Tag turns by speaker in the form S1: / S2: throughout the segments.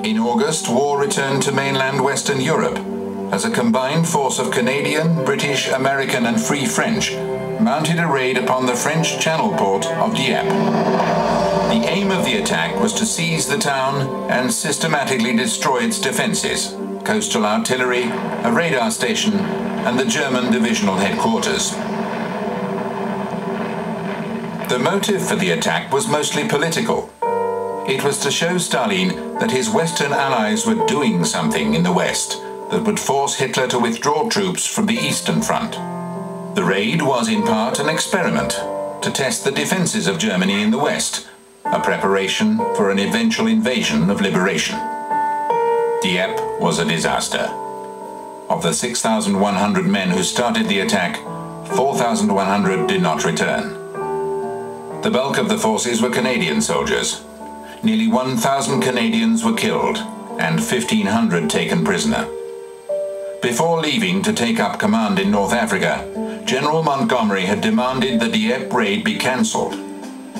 S1: In August, war returned to mainland Western Europe as a combined force of Canadian, British, American and Free French mounted a raid upon the French channel port of Dieppe. The aim of the attack was to seize the town and systematically destroy its defences, coastal artillery, a radar station and the German divisional headquarters. The motive for the attack was mostly political. It was to show Stalin that his Western allies were doing something in the West that would force Hitler to withdraw troops from the Eastern Front. The raid was in part an experiment to test the defences of Germany in the West, a preparation for an eventual invasion of liberation. Dieppe was a disaster. Of the 6,100 men who started the attack, 4,100 did not return. The bulk of the forces were Canadian soldiers. Nearly 1,000 Canadians were killed and 1,500 taken prisoner. Before leaving to take up command in North Africa, General Montgomery had demanded the Dieppe raid be cancelled.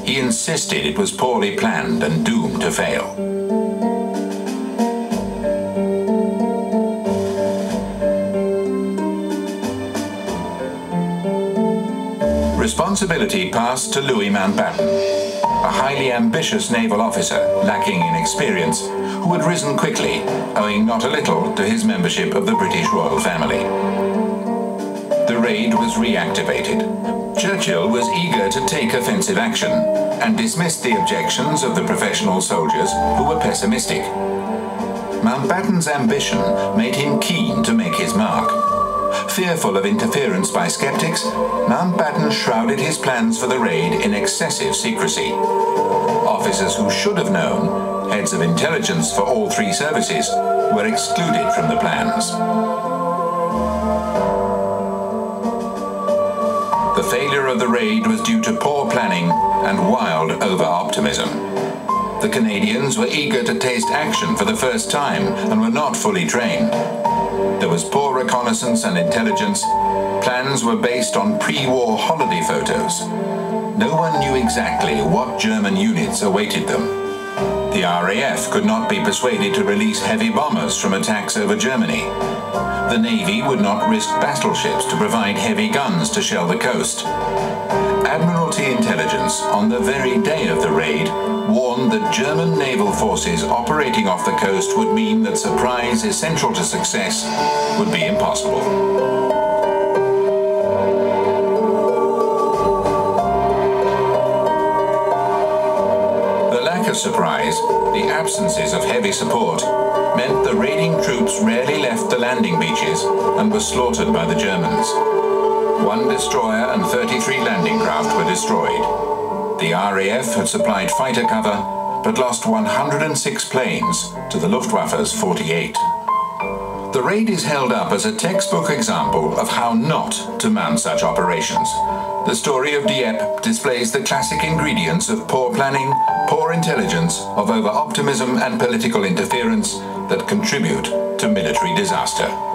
S1: He insisted it was poorly planned and doomed to fail. Responsibility passed to Louis Mountbatten, a highly ambitious naval officer lacking in experience, who had risen quickly, owing not a little to his membership of the British royal family. The raid was reactivated. Churchill was eager to take offensive action and dismissed the objections of the professional soldiers who were pessimistic. Mountbatten's ambition made him keen to make his mark. Fearful of interference by skeptics, Mountbatten shrouded his plans for the raid in excessive secrecy. Officers who should have known, heads of intelligence for all three services, were excluded from the plans. The failure of the raid was due to poor planning and wild over-optimism. The Canadians were eager to taste action for the first time and were not fully trained. There was poor reconnaissance and intelligence. Plans were based on pre-war holiday photos. No one knew exactly what German units awaited them. The RAF could not be persuaded to release heavy bombers from attacks over Germany. The Navy would not risk battleships to provide heavy guns to shell the coast. Admiralty intelligence, on the very day of the raid, warned that German naval forces operating off the coast would mean that surprise essential to success would be impossible. The lack of surprise, the absences of heavy support, meant the raiding troops rarely left the landing beaches and were slaughtered by the Germans. 1 destroyer and 33 landing craft were destroyed. The RAF had supplied fighter cover, but lost 106 planes to the Luftwaffe's 48. The raid is held up as a textbook example of how not to mount such operations. The story of Dieppe displays the classic ingredients of poor planning, poor intelligence, of over-optimism and political interference that contribute to military disaster.